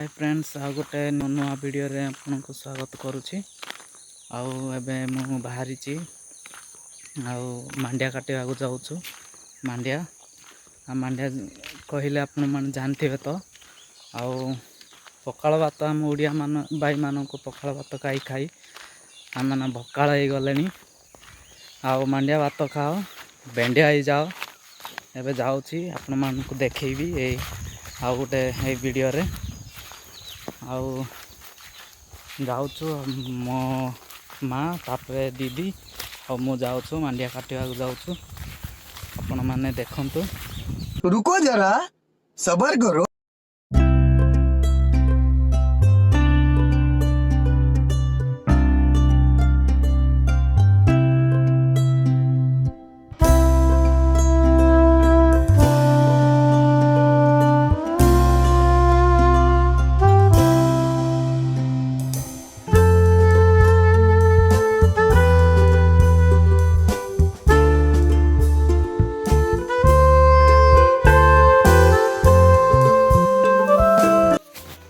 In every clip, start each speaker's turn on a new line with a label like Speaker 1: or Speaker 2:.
Speaker 1: Hi friends आ गोटे नुआ video रे आपको स्वागत करुच्ची। आबे मु बाहरी मांडिया काटा जाऊँ। मांडिया मांडिया कहले आपण मैंने जानते तो पखाल भात आम ओडिया मान भाई मान को पखाल भात खाई खाई आम मैंने भकाल हो गले। मांडिया भात खाओ बेंडिया हो जाओ। एबे जाऊँगी आपण मानक देखी आउ गोटे वीडियो रे जाऊँ मो माँ तापर दीदी और मु जाऊँ मांडिया काटा जाऊँ। आपण मैंने देखंतु।
Speaker 2: रुको जरा सबर करो।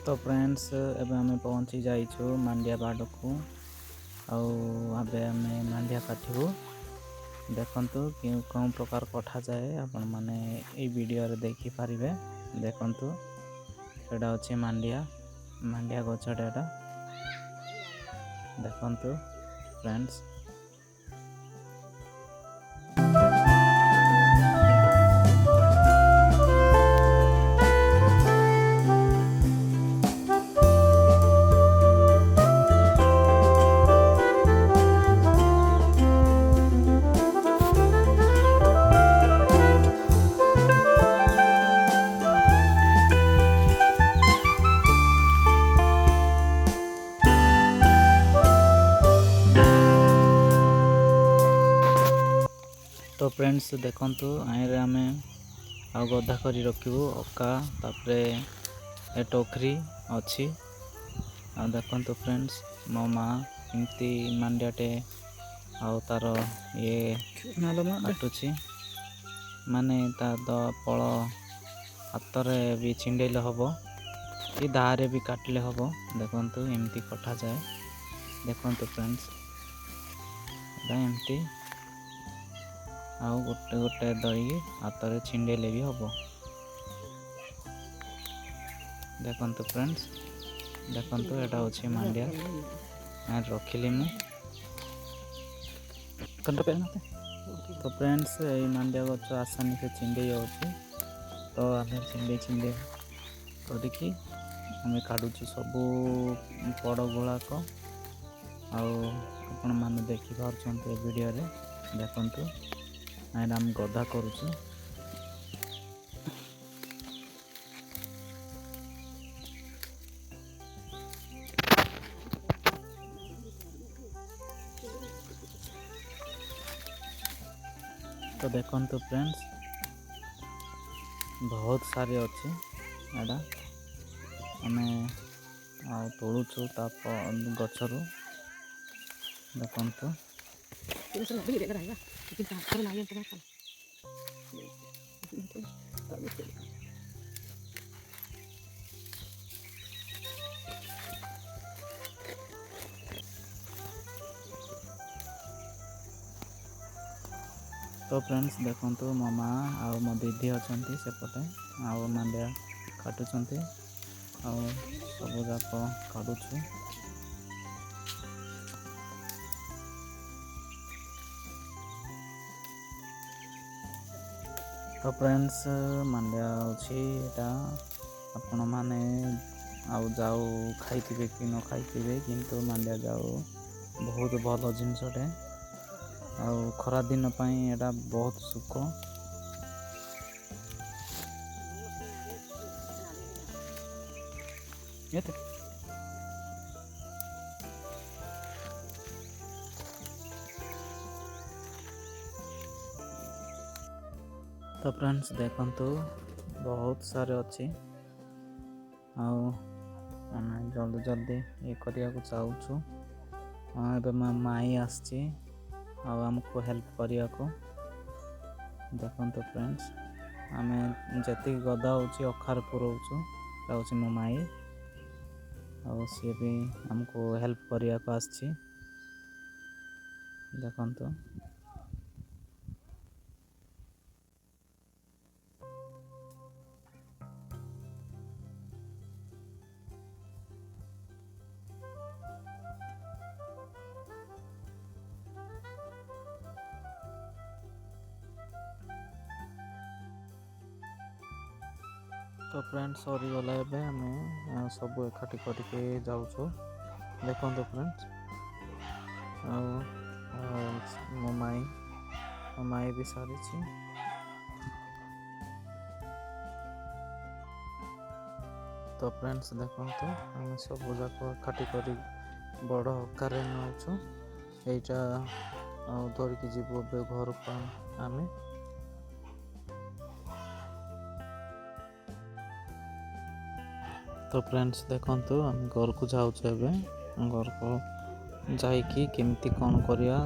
Speaker 1: तो फ्रेंड्स एबे हमें पहुँची जाइछु मांडिया बाड़ को। आबे हमें मांडिया काटू देखंतु कि कौन प्रकार कटा जाए आपण माने ए वीडियो रे देखि पारिबे। देखंतु एडा अछि मांडिया मांडिया गछटा एडा देखंतु फ्रेंड्स। तो फ्रेंड्स देखंतु आइरे आमे आ गधा करी रखिबू अका तापरे ए टोकरी अच्छी। आ देखंतु फ्रेंड्स मो माँ एमती मांडियाटे आ तार ये काटुची माने ता पल हाथ भी छिंडेले हम कि दारे भी काटले हम। देखंतु एमती कटा जाए। देखंतु फ्रेंड्स एमती आउ गोटे गोटे दई हाथ में छिंडेले भी हम। देखंतु फ्रेंड्स देखंतु एटा होछि मांडिया रखिली मु। तो फ्रेंड्स ये मांडिया गछ आसानी से छिंडे जाउछि। तो आमे छिंडे छिंडे करके आमे काढुछि सबू पड़ गुड़ाक। आपण माने देखि पारछन्ते वीडियो रे। देखंतु आइना हम गदा करुछु। तो देखंतु फ्रेंड्स बहुत सारे अच्छे एडा आमे तोड़ुछु गछरू। देखंतु तो फ्रेंड्स देखंतु मो माँ आ मो दीदी अछंती सेपटे मांडिया काटुछंती सब जाक काटुछु। तो फ्रेंड्स मांडिया अछि एटा आपण माने आउ जाऊ खाइथिबे कि न खाइथिबे किंतु मांडिया जाऊ बहुत भल जिनसटे। खरा दिन पाई एटा बहुत सुख। तो फ्रेंड्स देखंतु बहुत सारे अच्छी जल्दी जल्दी ये करिया को चाहूँ। एबे माई आसची आमको हेल्प करिया को। देखंतु फ्रेंड्स आमे जति गदा होची अखार पुरौछु मो माई। ଆଉ ସିଏ ବି ଆମକୁ ହେଲ୍ପ କରିବାକୁ ଆସିଛି। ଦେଖନ୍ତୁ ତ ଫ୍ରେଣ୍ଡ ସରିଗଲା। ଏବେ ଆମେ ସବୁ ଏକାଠି କରିକି ଯାଉଛୁ। ଦେଖନ୍ତୁ ଫ୍ରେଣ୍ଡ ଆଉ ମୋ ମାଇଁ ବି ସାରିଛି। ତ ଫ୍ରେଣ୍ଡସ୍ ଦେଖନ୍ତୁ ଆମେ ସବୁ ଯାକ ଏକାଠି କରି ବଡ଼ ଆକାରରେ ନେଉଛୁ। ଏଇଟା ଆଉ ଧରିକି ଯିବୁ ଏବେ ଘରକୁ ଆମେ। ତ ଫ୍ରେଣ୍ଡସ୍ ଦେଖନ୍ତୁ ଆମେ ଘରକୁ ଯାଉଛୁ। ଏବେ ଘରକୁ ଯାଇକି କେମିତି କ'ଣ କରିବା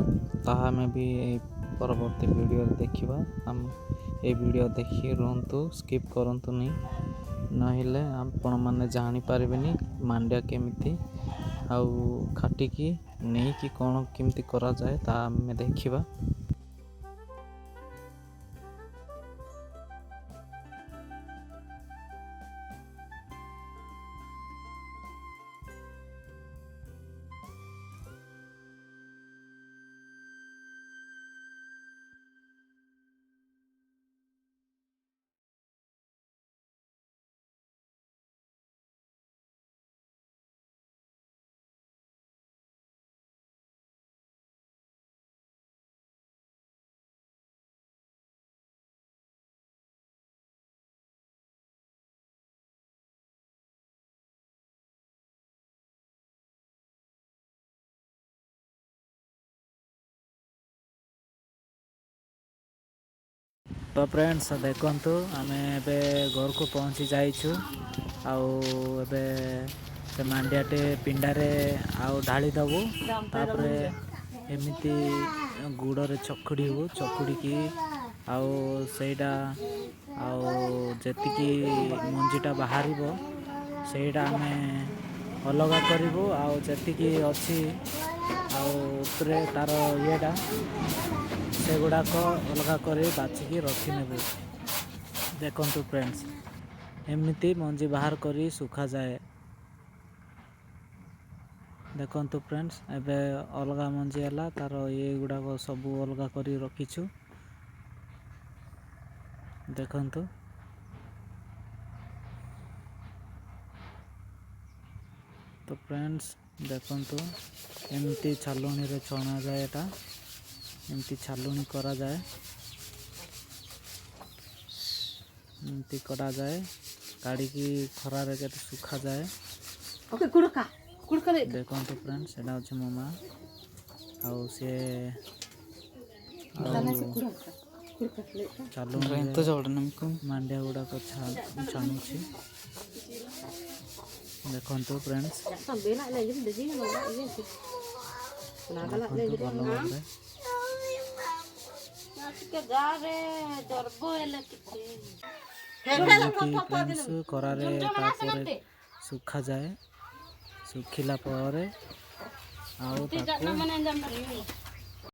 Speaker 1: ତାହା ଆମେ ବି ଏଇ ପରବର୍ତ୍ତୀ ଭିଡ଼ିଓରେ ଦେଖିବା। ଏଇ ଭିଡ଼ିଓ ଦେଖିକି ରୁହନ୍ତୁ, ସ୍କିପ୍ କରନ୍ତୁନି, ନହେଲେ ଆପଣମାନେ ଜାଣିପାରିବେନି ମାଣ୍ଡିଆ କେମିତି ଆଉ କାଟିକି ନେଇକି କ'ଣ କେମିତି କରାଯାଏ ତାହା ଆମେ ଦେଖିବା। ତ ଫ୍ରେଣ୍ଡସ୍ ଦେଖନ୍ତୁ ଆମେ ଏବେ ଘରକୁ ପହଞ୍ଚି ଯାଇଛୁ। ଆଉ ଏବେ ସେ ମାଣ୍ଡିଆଟେ ପିଣ୍ଡାରେ ଆଉ ଢାଳି ଦେବୁ। ତାପରେ ଏମିତି ଗୁଡ଼ରେ ଚକୁଡ଼ିକି ଆଉ ସେଇଟା ଆଉ ଯେତିକି ମଞ୍ଜିଟା ବାହାରିବ ସେଇଟା ଆମେ ଅଲଗା କରିବୁ। ଆଉ ଯେତିକି ଅଛି ଆଉ ଉପରେ ତା'ର ଇଏଟା ସେଗୁଡ଼ାକ ଅଲଗା କରି ବାଛିକି ରଖିନେବୁ। ଦେଖନ୍ତୁ ଫ୍ରେଣ୍ଡସ୍ ଏମିତି ମଞ୍ଜି ବାହାର କରି ଶୁଖାଯାଏ। ଦେଖନ୍ତୁ ଫ୍ରେଣ୍ଡସ୍ ଏବେ ଅଲଗା ମଞ୍ଜି ହେଲା, ତା'ର ଇଏ ଗୁଡ଼ାକ ସବୁ ଅଲଗା କରି ରଖିଛୁ। ଦେଖନ୍ତୁ ତ ଫ୍ରେଣ୍ଡସ୍ ଦେଖନ୍ତୁ ଏମିତି ଛାଲୁଣିରେ ଛଣାଯାଏ। ଏଟା ଏମିତି ଛାଲୁଣି କରାଯାଏ, ଏମିତି କରାଯାଏ, କାଢ଼ିକି ଖରାରେ କେତେ ଶୁଖାଯାଏ। ଦେଖନ୍ତୁ ଫ୍ରେଣ୍ଡସ୍ ଏଟା ହେଉଛି ମୋ ମା ଆଉ ସିଏ ମାଣ୍ଡିଆ ଗୁଡ଼ାକ ଛାଣୁଛି। ଦେଖନ୍ତୁ ଫ୍ରେଣ୍ଡସ୍ ଭଲ ଭାବରେ ଖରାରେ ତାପରେ ଶୁଖାଯାଏ। ଶୁଖିଲା ପରେ ଆଉ ତାକୁ